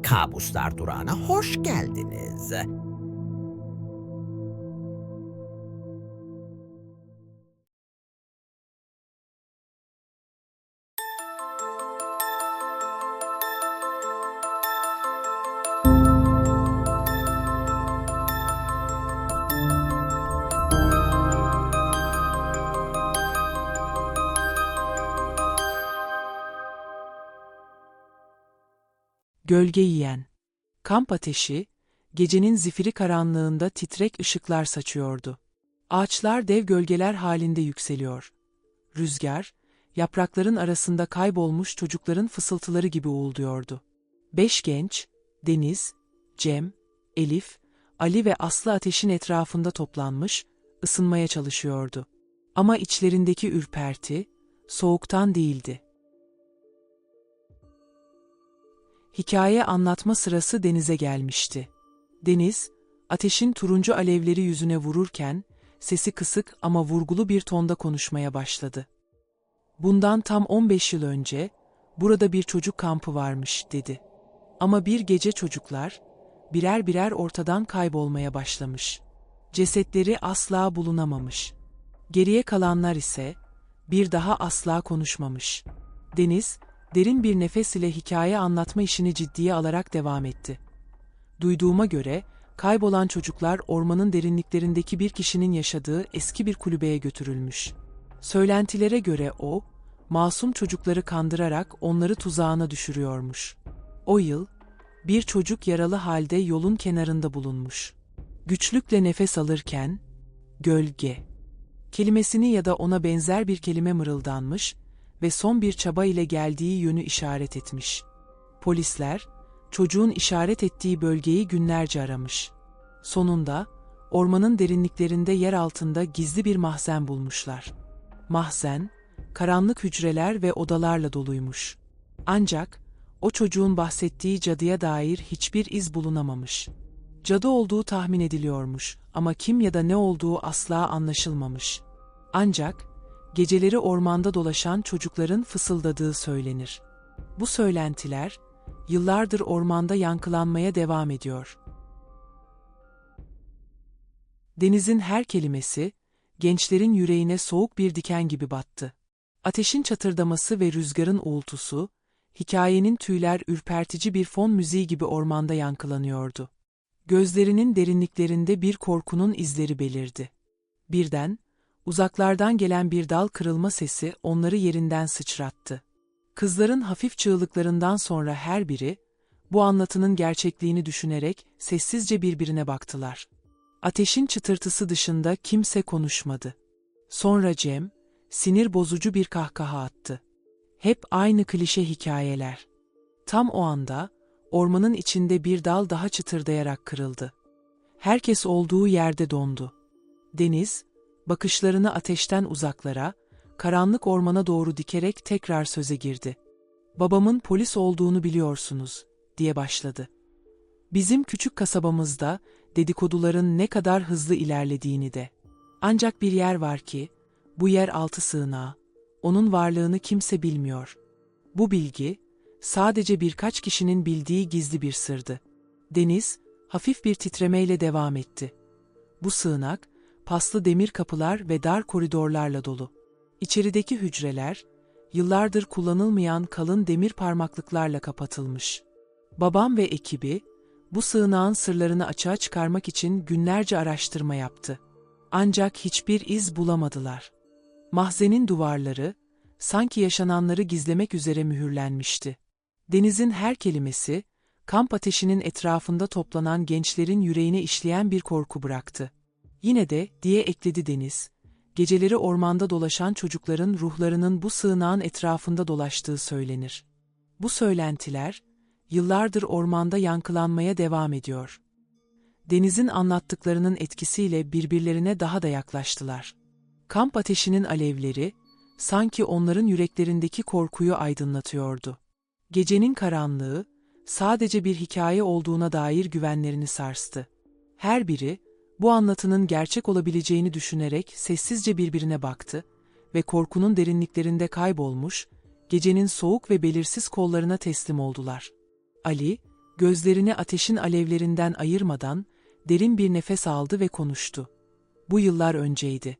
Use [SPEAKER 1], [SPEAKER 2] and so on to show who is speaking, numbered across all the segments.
[SPEAKER 1] Kabuslar Durağı'na hoş geldiniz.
[SPEAKER 2] Gölge yiyen. Kamp ateşi, gecenin zifiri karanlığında titrek ışıklar saçıyordu. Ağaçlar dev gölgeler halinde yükseliyor. Rüzgar, yaprakların arasında kaybolmuş çocukların fısıltıları gibi uğulduyordu. 5 genç, Deniz, Cem, Elif, Ali ve Aslı ateşin etrafında toplanmış, ısınmaya çalışıyordu. Ama içlerindeki ürperti, soğuktan değildi. Hikaye anlatma sırası Deniz'e gelmişti. Deniz, ateşin turuncu alevleri yüzüne vururken, sesi kısık ama vurgulu bir tonda konuşmaya başladı. "Bundan tam 15 yıl önce, burada bir çocuk kampı varmış," dedi. Ama bir gece çocuklar, birer birer ortadan kaybolmaya başlamış. Cesetleri asla bulunamamış. Geriye kalanlar ise, bir daha asla konuşmamış. Deniz, derin bir nefes ile hikaye anlatma işini ciddiye alarak devam etti. "Duyduğuma göre, kaybolan çocuklar ormanın derinliklerindeki bir kişinin yaşadığı eski bir kulübeye götürülmüş. Söylentilere göre o, masum çocukları kandırarak onları tuzağına düşürüyormuş. O yıl, bir çocuk yaralı halde yolun kenarında bulunmuş. Güçlükle nefes alırken, gölge kelimesini ya da ona benzer bir kelime mırıldanmış ve son bir çaba ile geldiği yönü işaret etmiş. Polisler, çocuğun işaret ettiği bölgeyi günlerce aramış. Sonunda, ormanın derinliklerinde yer altında gizli bir mahzen bulmuşlar. Mahzen, karanlık hücreler ve odalarla doluymuş. Ancak, o çocuğun bahsettiği cadıya dair hiçbir iz bulunamamış. Cadı olduğu tahmin ediliyormuş ama kim ya da ne olduğu asla anlaşılmamış. Ancak, geceleri ormanda dolaşan çocukların fısıldadığı söylenir. Bu söylentiler, yıllardır ormanda yankılanmaya devam ediyor. Deniz'in her kelimesi, gençlerin yüreğine soğuk bir diken gibi battı. Ateşin çatırdaması ve rüzgarın uğultusu, hikayenin tüyler ürpertici bir fon müziği gibi ormanda yankılanıyordu. Gözlerinin derinliklerinde bir korkunun izleri belirdi. Birden, uzaklardan gelen bir dal kırılma sesi onları yerinden sıçrattı. Kızların hafif çığlıklarından sonra her biri, bu anlatının gerçekliğini düşünerek sessizce birbirine baktılar. Ateşin çıtırtısı dışında kimse konuşmadı. Sonra Cem, sinir bozucu bir kahkaha attı. Hep aynı klişe hikayeler. Tam o anda, ormanın içinde bir dal daha çıtırdayarak kırıldı. Herkes olduğu yerde dondu. Deniz, bakışlarını ateşten uzaklara, karanlık ormana doğru dikerek tekrar söze girdi. "Babamın polis olduğunu biliyorsunuz," diye başladı. "Bizim küçük kasabamızda dedikoduların ne kadar hızlı ilerlediğini de. Ancak bir yer var ki, bu yer altı sığınağı, onun varlığını kimse bilmiyor. Bu bilgi, sadece birkaç kişinin bildiği gizli bir sırdı." Deniz, hafif bir titremeyle devam etti. "Bu sığınak, paslı demir kapılar ve dar koridorlarla dolu. İçerideki hücreler, yıllardır kullanılmayan kalın demir parmaklıklarla kapatılmış. Babam ve ekibi, bu sığınağın sırlarını açığa çıkarmak için günlerce araştırma yaptı. Ancak hiçbir iz bulamadılar. Mahzenin duvarları, sanki yaşananları gizlemek üzere mühürlenmişti. Deniz'in her kelimesi, kamp ateşinin etrafında toplanan gençlerin yüreğine işleyen bir korku bıraktı. Yine de, diye ekledi Deniz, geceleri ormanda dolaşan çocukların ruhlarının bu sığınağın etrafında dolaştığı söylenir. Bu söylentiler, yıllardır ormanda yankılanmaya devam ediyor. Deniz'in anlattıklarının etkisiyle birbirlerine daha da yaklaştılar. Kamp ateşinin alevleri, sanki onların yüreklerindeki korkuyu aydınlatıyordu. Gecenin karanlığı, sadece bir hikaye olduğuna dair güvenlerini sarstı. Her biri, bu anlatının gerçek olabileceğini düşünerek sessizce birbirine baktı ve korkunun derinliklerinde kaybolmuş, gecenin soğuk ve belirsiz kollarına teslim oldular. Ali, Gözlerini ateşin alevlerinden ayırmadan derin bir nefes aldı ve konuştu. Bu yıllar önceydi.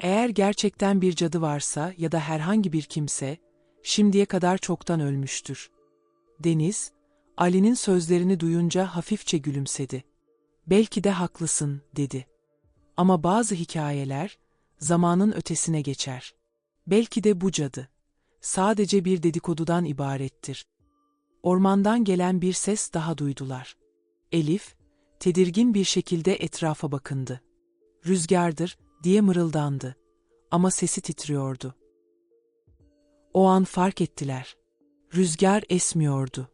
[SPEAKER 2] Eğer gerçekten bir cadı varsa ya da herhangi bir kimse, şimdiye kadar çoktan ölmüştür. Deniz, Ali'nin sözlerini duyunca hafifçe gülümsedi. Belki de haklısın, dedi. Ama bazı hikayeler, zamanın ötesine geçer. Belki de bu cadı, sadece bir dedikodudan ibarettir. Ormandan gelen bir ses daha duydular. Elif, tedirgin bir şekilde etrafa bakındı. Rüzgardır, diye mırıldandı. Ama sesi titriyordu. O an fark ettiler. Rüzgar esmiyordu.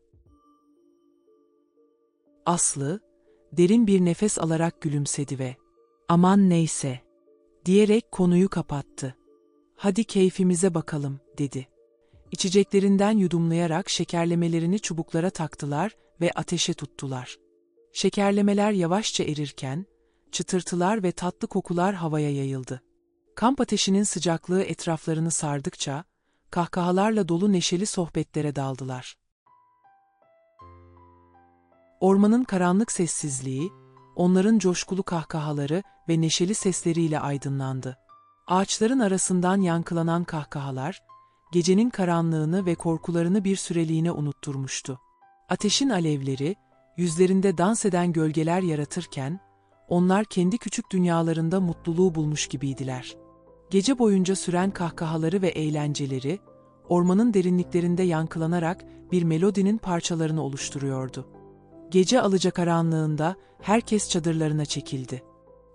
[SPEAKER 2] Aslı, derin bir nefes alarak gülümsedi ve "Aman neyse," diyerek konuyu kapattı. "Hadi keyfimize bakalım," dedi. İçeceklerinden yudumlayarak şekerlemelerini çubuklara taktılar ve ateşe tuttular. Şekerlemeler yavaşça erirken, çıtırtılar ve tatlı kokular havaya yayıldı. Kamp ateşinin sıcaklığı etraflarını sardıkça, kahkahalarla dolu neşeli sohbetlere daldılar. Ormanın karanlık sessizliği, onların coşkulu kahkahaları ve neşeli sesleriyle aydınlandı. Ağaçların arasından yankılanan kahkahalar, gecenin karanlığını ve korkularını bir süreliğine unutturmuştu. Ateşin alevleri, yüzlerinde dans eden gölgeler yaratırken, onlar kendi küçük dünyalarında mutluluğu bulmuş gibiydiler. Gece boyunca süren kahkahaları ve eğlenceleri, ormanın derinliklerinde yankılanarak bir melodinin parçalarını oluşturuyordu. Gece alacakaranlığında herkes çadırlarına çekildi.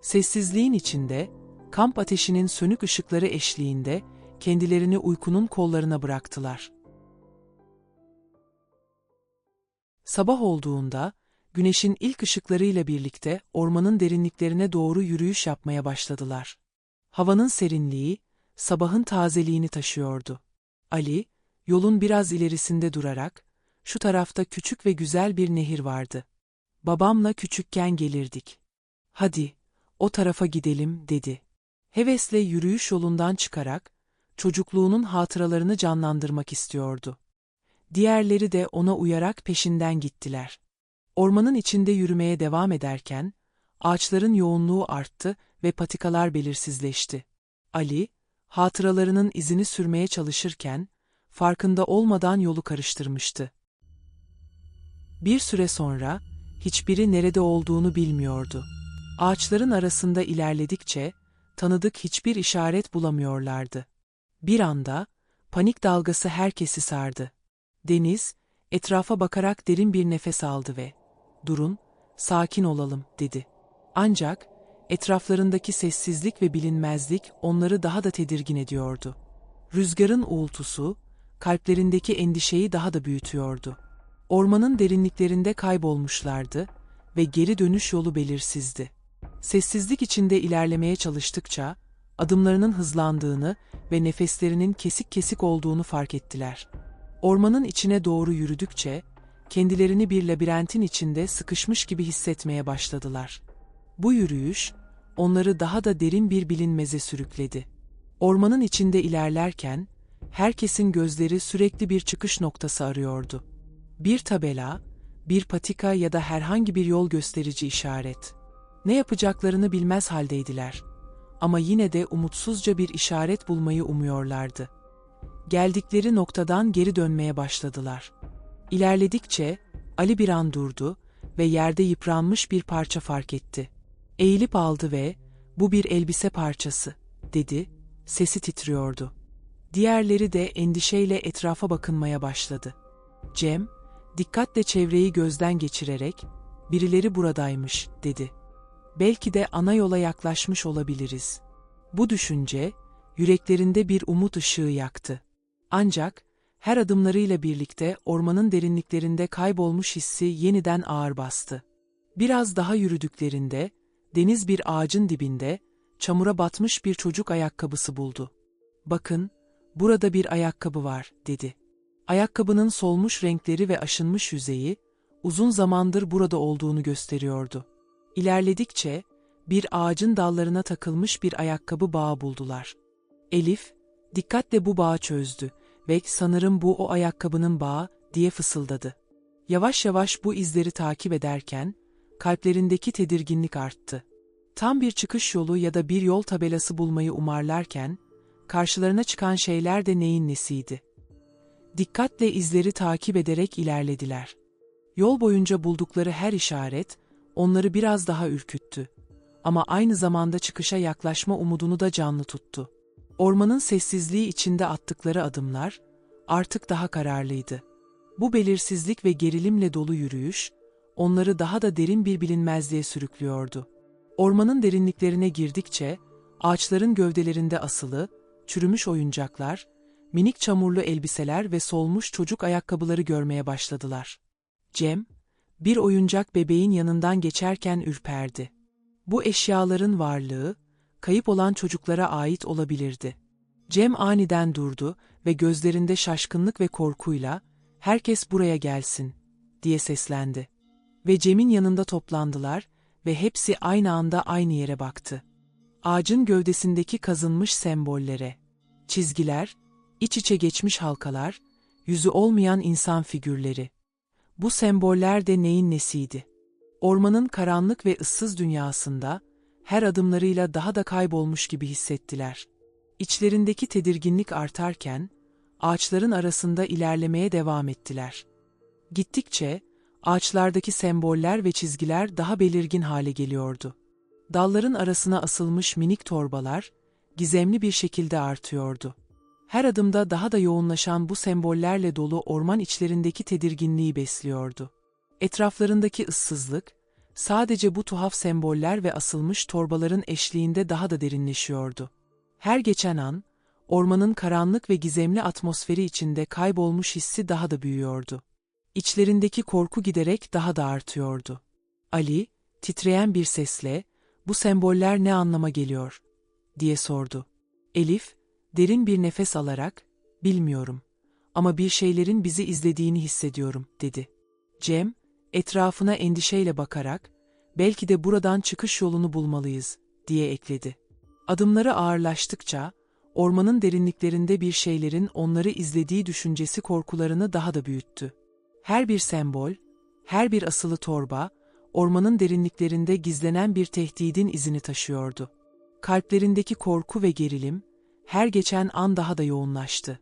[SPEAKER 2] Sessizliğin içinde, kamp ateşinin sönük ışıkları eşliğinde kendilerini uykunun kollarına bıraktılar. Sabah olduğunda, güneşin ilk ışıklarıyla birlikte ormanın derinliklerine doğru yürüyüş yapmaya başladılar. Havanın serinliği, sabahın tazeliğini taşıyordu. Ali, yolun biraz ilerisinde durarak, "Şu tarafta küçük ve güzel bir nehir vardı. Babamla küçükken gelirdik. Hadi, o tarafa gidelim," dedi. Hevesle yürüyüş yolundan çıkarak, çocukluğunun hatıralarını canlandırmak istiyordu. Diğerleri de ona uyarak peşinden gittiler. Ormanın içinde yürümeye devam ederken, ağaçların yoğunluğu arttı ve patikalar belirsizleşti. Ali, hatıralarının izini sürmeye çalışırken, farkında olmadan yolu karıştırmıştı. Bir süre sonra, hiçbiri nerede olduğunu bilmiyordu. Ağaçların arasında ilerledikçe, tanıdık hiçbir işaret bulamıyorlardı. Bir anda, panik dalgası herkesi sardı. Deniz, etrafa bakarak derin bir nefes aldı ve "Durun, sakin olalım," dedi. Ancak, etraflarındaki sessizlik ve bilinmezlik onları daha da tedirgin ediyordu. Rüzgarın uğultusu, kalplerindeki endişeyi daha da büyütüyordu. Ormanın derinliklerinde kaybolmuşlardı ve geri dönüş yolu belirsizdi. Sessizlik içinde ilerlemeye çalıştıkça, adımlarının hızlandığını ve nefeslerinin kesik kesik olduğunu fark ettiler. Ormanın içine doğru yürüdükçe, kendilerini bir labirentin içinde sıkışmış gibi hissetmeye başladılar. Bu yürüyüş, onları daha da derin bir bilinmeze sürükledi. Ormanın içinde ilerlerken, herkesin gözleri sürekli bir çıkış noktası arıyordu. Bir tabela, bir patika ya da herhangi bir yol gösterici işaret. Ne yapacaklarını bilmez haldeydiler. Ama yine de umutsuzca bir işaret bulmayı umuyorlardı. Geldikleri noktadan geri dönmeye başladılar. İlerledikçe, Ali bir an durdu ve yerde yıpranmış bir parça fark etti. Eğilip aldı ve "Bu bir elbise parçası," dedi, sesi titriyordu. Diğerleri de endişeyle etrafa bakınmaya başladı. Cem, dikkatle çevreyi gözden geçirerek, "Birileri buradaymış," dedi. "Belki de ana yola yaklaşmış olabiliriz." Bu düşünce, yüreklerinde bir umut ışığı yaktı. Ancak, her adımlarıyla birlikte ormanın derinliklerinde kaybolmuş hissi yeniden ağır bastı. Biraz daha yürüdüklerinde, Deniz bir ağacın dibinde, çamura batmış bir çocuk ayakkabısı buldu. "Bakın, burada bir ayakkabı var," dedi. Ayakkabının solmuş renkleri ve aşınmış yüzeyi, uzun zamandır burada olduğunu gösteriyordu. İlerledikçe, bir ağacın dallarına takılmış bir ayakkabı bağı buldular. Elif, dikkatle bu bağı çözdü ve "Sanırım bu o ayakkabının bağı," diye fısıldadı. Yavaş yavaş bu izleri takip ederken, kalplerindeki tedirginlik arttı. Tam bir çıkış yolu ya da bir yol tabelası bulmayı umarlarken, karşılarına çıkan şeyler de neyin nesiydi? Dikkatle izleri takip ederek ilerlediler. Yol boyunca buldukları her işaret, onları biraz daha ürküttü. Ama aynı zamanda çıkışa yaklaşma umudunu da canlı tuttu. Ormanın sessizliği içinde attıkları adımlar, artık daha kararlıydı. Bu belirsizlik ve gerilimle dolu yürüyüş, onları daha da derin bir bilinmezliğe sürüklüyordu. Ormanın derinliklerine girdikçe, ağaçların gövdelerinde asılı, çürümüş oyuncaklar, minik çamurlu elbiseler ve solmuş çocuk ayakkabıları görmeye başladılar. Cem, bir oyuncak bebeğin yanından geçerken ürperdi. Bu eşyaların varlığı, kayıp olan çocuklara ait olabilirdi. Cem aniden durdu ve gözlerinde şaşkınlık ve korkuyla, "Herkes buraya gelsin," diye seslendi. Ve Cem'in yanında toplandılar ve hepsi aynı anda aynı yere baktı. Ağacın gövdesindeki kazınmış sembollere, çizgiler, iç içe geçmiş halkalar, yüzü olmayan insan figürleri. Bu semboller de neyin nesiydi? Ormanın karanlık ve ıssız dünyasında, her adımlarıyla daha da kaybolmuş gibi hissettiler. İçlerindeki tedirginlik artarken, ağaçların arasında ilerlemeye devam ettiler. Gittikçe, ağaçlardaki semboller ve çizgiler daha belirgin hale geliyordu. Dalların arasına asılmış minik torbalar, gizemli bir şekilde artıyordu. Her adımda daha da yoğunlaşan bu sembollerle dolu orman içlerindeki tedirginliği besliyordu. Etraflarındaki ıssızlık, sadece bu tuhaf semboller ve asılmış torbaların eşliğinde daha da derinleşiyordu. Her geçen an, ormanın karanlık ve gizemli atmosferi içinde kaybolmuş hissi daha da büyüyordu. İçlerindeki korku giderek daha da artıyordu. Ali, titreyen bir sesle, "Bu semboller ne anlama geliyor?" diye sordu. Elif, derin bir nefes alarak, "Bilmiyorum ama bir şeylerin bizi izlediğini hissediyorum," dedi. Cem, etrafına endişeyle bakarak, "Belki de buradan çıkış yolunu bulmalıyız," diye ekledi. Adımları ağırlaştıkça, ormanın derinliklerinde bir şeylerin onları izlediği düşüncesi korkularını daha da büyüttü. Her bir sembol, her bir asılı torba, ormanın derinliklerinde gizlenen bir tehdidin izini taşıyordu. Kalplerindeki korku ve gerilim, her geçen an daha da yoğunlaştı.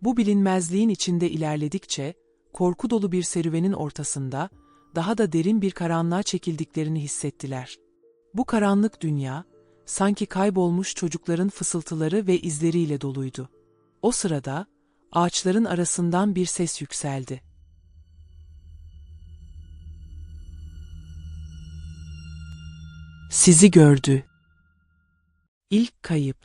[SPEAKER 2] Bu bilinmezliğin içinde ilerledikçe, korku dolu bir serüvenin ortasında, daha da derin bir karanlığa çekildiklerini hissettiler. Bu karanlık dünya, sanki kaybolmuş çocukların fısıltıları ve izleriyle doluydu. O sırada, ağaçların arasından bir ses yükseldi. "Sizi gördü." İlk kayıp.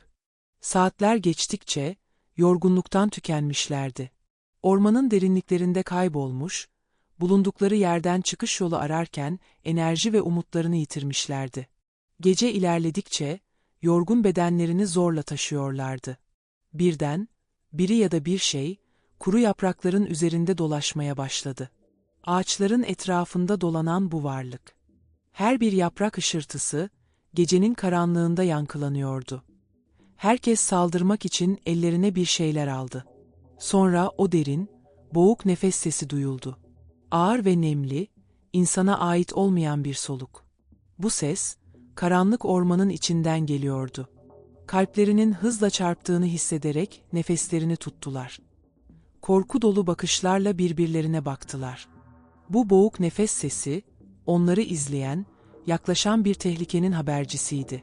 [SPEAKER 2] Saatler geçtikçe, yorgunluktan tükenmişlerdi. Ormanın derinliklerinde kaybolmuş, bulundukları yerden çıkış yolu ararken enerji ve umutlarını yitirmişlerdi. Gece ilerledikçe, yorgun bedenlerini zorla taşıyorlardı. Birden, biri ya da bir şey, kuru yaprakların üzerinde dolaşmaya başladı. Ağaçların etrafında dolanan bu varlık. Her bir yaprak hışırtısı, gecenin karanlığında yankılanıyordu. Herkes saldırmak için ellerine bir şeyler aldı. Sonra o derin, boğuk nefes sesi duyuldu. Ağır ve nemli, insana ait olmayan bir soluk. Bu ses, karanlık ormanın içinden geliyordu. Kalplerinin hızla çarptığını hissederek nefeslerini tuttular. Korku dolu bakışlarla birbirlerine baktılar. Bu boğuk nefes sesi, onları izleyen, yaklaşan bir tehlikenin habercisiydi.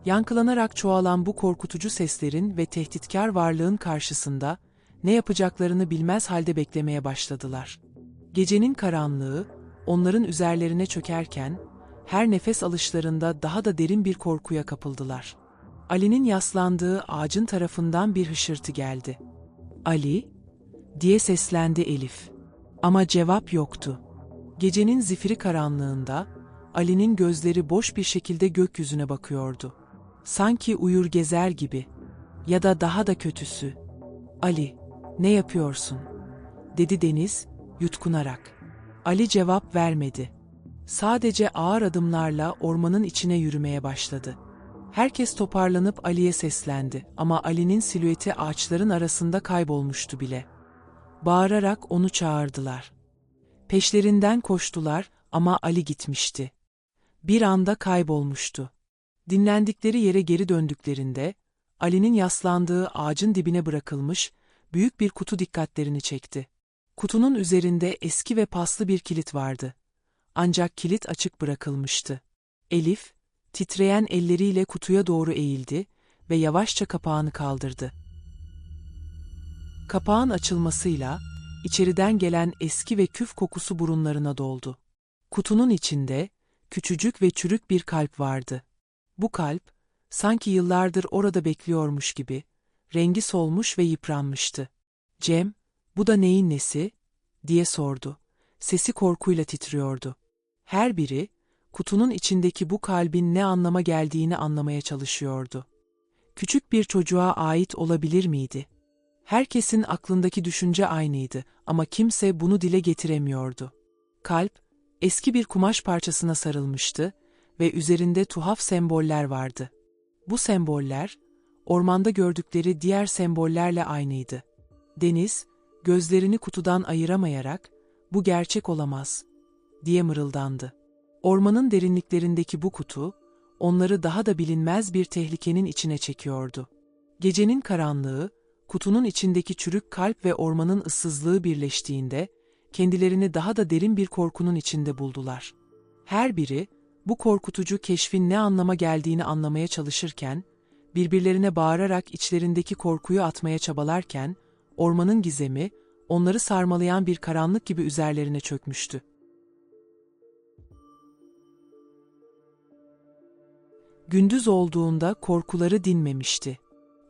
[SPEAKER 2] Yankılanarak çoğalan bu korkutucu seslerin ve tehditkar varlığın karşısında, ne yapacaklarını bilmez halde beklemeye başladılar. Gecenin karanlığı, onların üzerlerine çökerken, her nefes alışlarında daha da derin bir korkuya kapıldılar. Ali'nin yaslandığı ağacın tarafından bir hışırtı geldi. "Ali?" diye seslendi Elif. Ama cevap yoktu. Gecenin zifiri karanlığında, Ali'nin gözleri boş bir şekilde gökyüzüne bakıyordu. Sanki uyur gezer gibi. Ya da daha da kötüsü. "Ali, ne yapıyorsun?" dedi Deniz, yutkunarak. Ali cevap vermedi. Sadece ağır adımlarla ormanın içine yürümeye başladı. Herkes toparlanıp Ali'ye seslendi ama Ali'nin silüeti ağaçların arasında kaybolmuştu bile. Bağırarak onu çağırdılar. Peşlerinden koştular ama Ali gitmişti. Bir anda kaybolmuştu. Dinlendikleri yere geri döndüklerinde, Ali'nin yaslandığı ağacın dibine bırakılmış büyük bir kutu dikkatlerini çekti. Kutunun üzerinde eski ve paslı bir kilit vardı. Ancak kilit açık bırakılmıştı. Elif, titreyen elleriyle kutuya doğru eğildi ve yavaşça kapağını kaldırdı. Kapağın açılmasıyla, içeriden gelen eski ve küf kokusu burunlarına doldu. Kutunun içinde, küçücük ve çürük bir kalp vardı. Bu kalp, sanki yıllardır orada bekliyormuş gibi, rengi solmuş ve yıpranmıştı. "Cem, bu da neyin nesi?" diye sordu. Sesi korkuyla titriyordu. Her biri, kutunun içindeki bu kalbin ne anlama geldiğini anlamaya çalışıyordu. Küçük bir çocuğa ait olabilir miydi? Herkesin aklındaki düşünce aynıydı ama kimse bunu dile getiremiyordu. Kalp, eski bir kumaş parçasına sarılmıştı ve üzerinde tuhaf semboller vardı. Bu semboller, ormanda gördükleri diğer sembollerle aynıydı. Deniz, gözlerini kutudan ayıramayarak, "Bu gerçek olamaz," diye mırıldandı. Ormanın derinliklerindeki bu kutu, onları daha da bilinmez bir tehlikenin içine çekiyordu. Gecenin karanlığı, kutunun içindeki çürük kalp ve ormanın ıssızlığı birleştiğinde, kendilerini daha da derin bir korkunun içinde buldular. Her biri, bu korkutucu keşfin ne anlama geldiğini anlamaya çalışırken, birbirlerine bağırarak içlerindeki korkuyu atmaya çabalarken, ormanın gizemi, onları sarmalayan bir karanlık gibi üzerlerine çökmüştü. Gündüz olduğunda korkuları dinmemişti.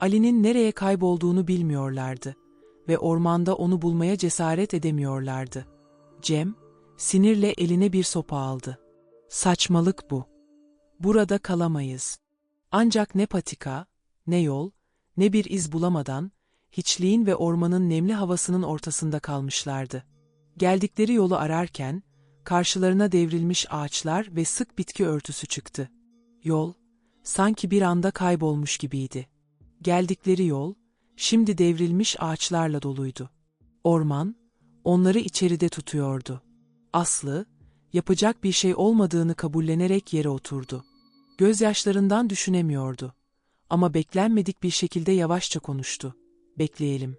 [SPEAKER 2] Ali'nin nereye kaybolduğunu bilmiyorlardı ve ormanda onu bulmaya cesaret edemiyorlardı. Cem, sinirle eline bir sopa aldı. "Saçmalık bu. Burada kalamayız." Ancak ne patika, ne yol, ne bir iz bulamadan, hiçliğin ve ormanın nemli havasının ortasında kalmışlardı. Geldikleri yolu ararken, karşılarına devrilmiş ağaçlar ve sık bitki örtüsü çıktı. Yol, sanki bir anda kaybolmuş gibiydi. Geldikleri yol, şimdi devrilmiş ağaçlarla doluydu. Orman, onları içeride tutuyordu. Aslı, yapacak bir şey olmadığını kabullenerek yere oturdu. Gözyaşlarından düşünemiyordu. Ama beklenmedik bir şekilde yavaşça konuştu. "Bekleyelim.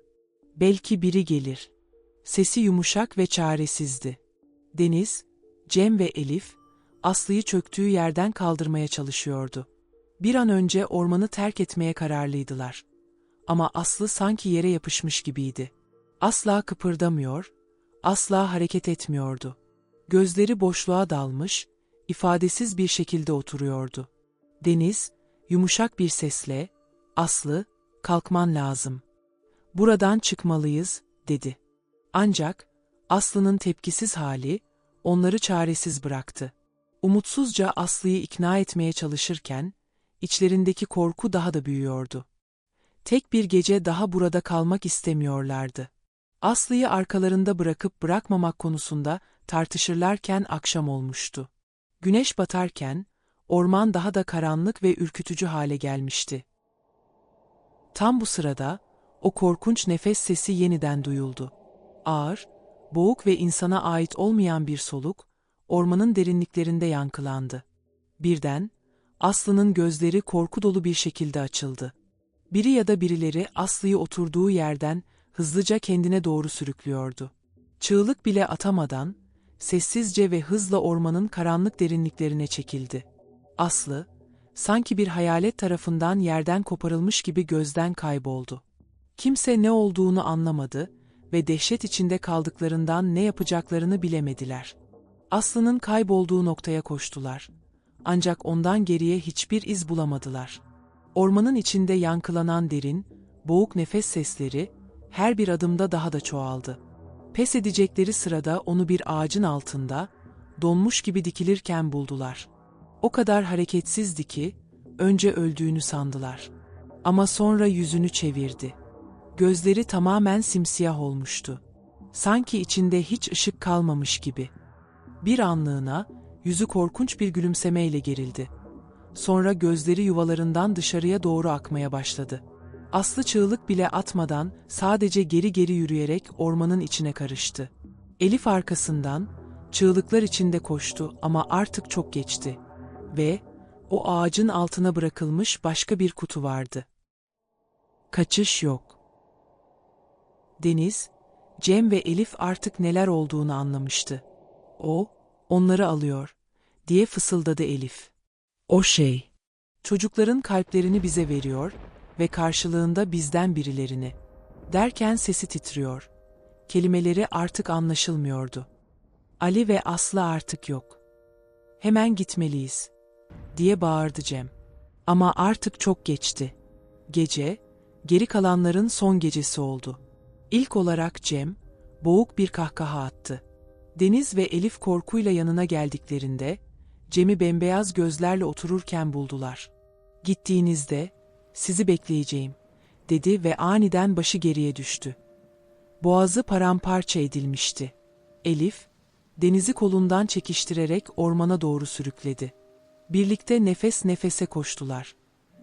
[SPEAKER 2] Belki biri gelir." Sesi yumuşak ve çaresizdi. Deniz, Cem ve Elif, Aslı'yı çöktüğü yerden kaldırmaya çalışıyordu. Bir an önce ormanı terk etmeye kararlıydılar. Ama Aslı sanki yere yapışmış gibiydi. Asla kıpırdamıyor, asla hareket etmiyordu. Gözleri boşluğa dalmış, ifadesiz bir şekilde oturuyordu. Deniz, yumuşak bir sesle, "Aslı, kalkman lazım. Buradan çıkmalıyız," dedi. Ancak Aslı'nın tepkisiz hali onları çaresiz bıraktı. Umutsuzca Aslı'yı ikna etmeye çalışırken, içlerindeki korku daha da büyüyordu. Tek bir gece daha burada kalmak istemiyorlardı. Aslı'yı arkalarında bırakıp bırakmamak konusunda tartışırlarken akşam olmuştu. Güneş batarken, orman daha da karanlık ve ürkütücü hale gelmişti. Tam bu sırada, o korkunç nefes sesi yeniden duyuldu. Ağır, boğuk ve insana ait olmayan bir soluk, ormanın derinliklerinde yankılandı. Birden, Aslı'nın gözleri korku dolu bir şekilde açıldı. Biri ya da birileri Aslı'yı oturduğu yerden hızlıca kendine doğru sürüklüyordu. Çığlık bile atamadan, sessizce ve hızla ormanın karanlık derinliklerine çekildi. Aslı, sanki bir hayalet tarafından yerden koparılmış gibi gözden kayboldu. Kimse ne olduğunu anlamadı ve dehşet içinde kaldıklarından ne yapacaklarını bilemediler. Aslı'nın kaybolduğu noktaya koştular. Ancak ondan geriye hiçbir iz bulamadılar. Ormanın içinde yankılanan derin, boğuk nefes sesleri her bir adımda daha da çoğaldı. Pes edecekleri sırada onu bir ağacın altında, donmuş gibi dikilirken buldular. O kadar hareketsizdi ki, önce öldüğünü sandılar. Ama sonra yüzünü çevirdi. Gözleri tamamen simsiyah olmuştu. Sanki içinde hiç ışık kalmamış gibi. Bir anlığına, yüzü korkunç bir gülümsemeyle gerildi. Sonra gözleri yuvalarından dışarıya doğru akmaya başladı. Aslı çığlık bile atmadan sadece geri geri yürüyerek ormanın içine karıştı. Elif arkasından, çığlıklar içinde koştu ama artık çok geçti. Ve o ağacın altına bırakılmış başka bir kutu vardı. Kaçış yok. Deniz, Cem ve Elif artık neler olduğunu anlamıştı. O, onları alıyor, diye fısıldadı Elif. O şey. Çocukların kalplerini bize veriyor ve karşılığında bizden birilerini. Derken sesi titriyor. Kelimeleri artık anlaşılmıyordu. Ali ve Aslı artık yok. Hemen gitmeliyiz, diye bağırdı Cem. Ama artık çok geçti. Gece, geri kalanların son gecesi oldu. İlk olarak Cem, boğuk bir kahkaha attı. Deniz ve Elif korkuyla yanına geldiklerinde, Cem'i bembeyaz gözlerle otururken buldular. Gittiğinizde, sizi bekleyeceğim, dedi ve aniden başı geriye düştü. Boğazı paramparça edilmişti. Elif, Deniz'i kolundan çekiştirerek ormana doğru sürükledi. Birlikte nefes nefese koştular.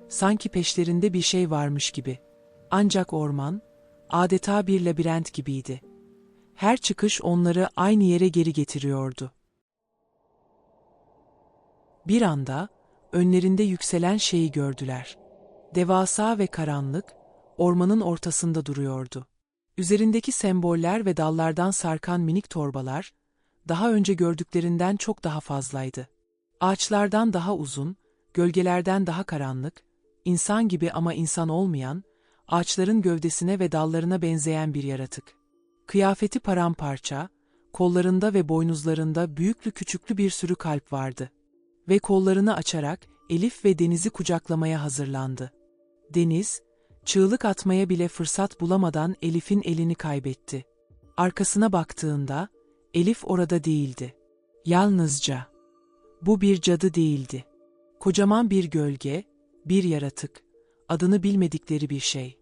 [SPEAKER 2] Sanki peşlerinde bir şey varmış gibi. Ancak orman, adeta bir labirent gibiydi. Her çıkış onları aynı yere geri getiriyordu. Bir anda, önlerinde yükselen şeyi gördüler. Devasa ve karanlık, ormanın ortasında duruyordu. Üzerindeki semboller ve dallardan sarkan minik torbalar, daha önce gördüklerinden çok daha fazlaydı. Ağaçlardan daha uzun, gölgelerden daha karanlık, insan gibi ama insan olmayan, ağaçların gövdesine ve dallarına benzeyen bir yaratık. Kıyafeti paramparça, kollarında ve boynuzlarında büyüklü küçüklü bir sürü kalp vardı. Ve kollarını açarak Elif ve Deniz'i kucaklamaya hazırlandı. Deniz, çığlık atmaya bile fırsat bulamadan Elif'in elini kaybetti. Arkasına baktığında, Elif orada değildi. Yalnızca. Bu bir cadı değildi. Kocaman bir gölge, bir yaratık, adını bilmedikleri bir şey.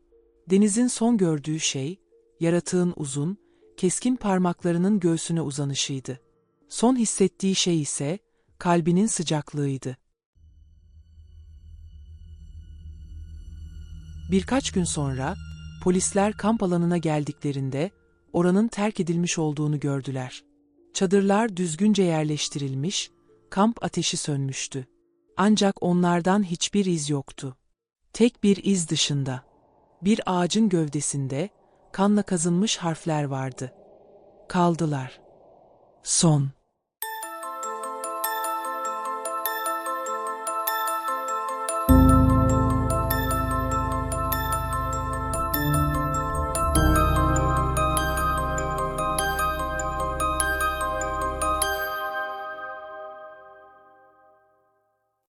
[SPEAKER 2] Deniz'in son gördüğü şey, yaratığın uzun, keskin parmaklarının göğsüne uzanışıydı. Son hissettiği şey ise, kalbinin sıcaklığıydı. Birkaç gün sonra, polisler kamp alanına geldiklerinde, oranın terk edilmiş olduğunu gördüler. Çadırlar düzgünce yerleştirilmiş, kamp ateşi sönmüştü. Ancak onlardan hiçbir iz yoktu. Tek bir iz dışında. Bir ağacın gövdesinde, kanla kazınmış harfler vardı. Kaldılar. Son.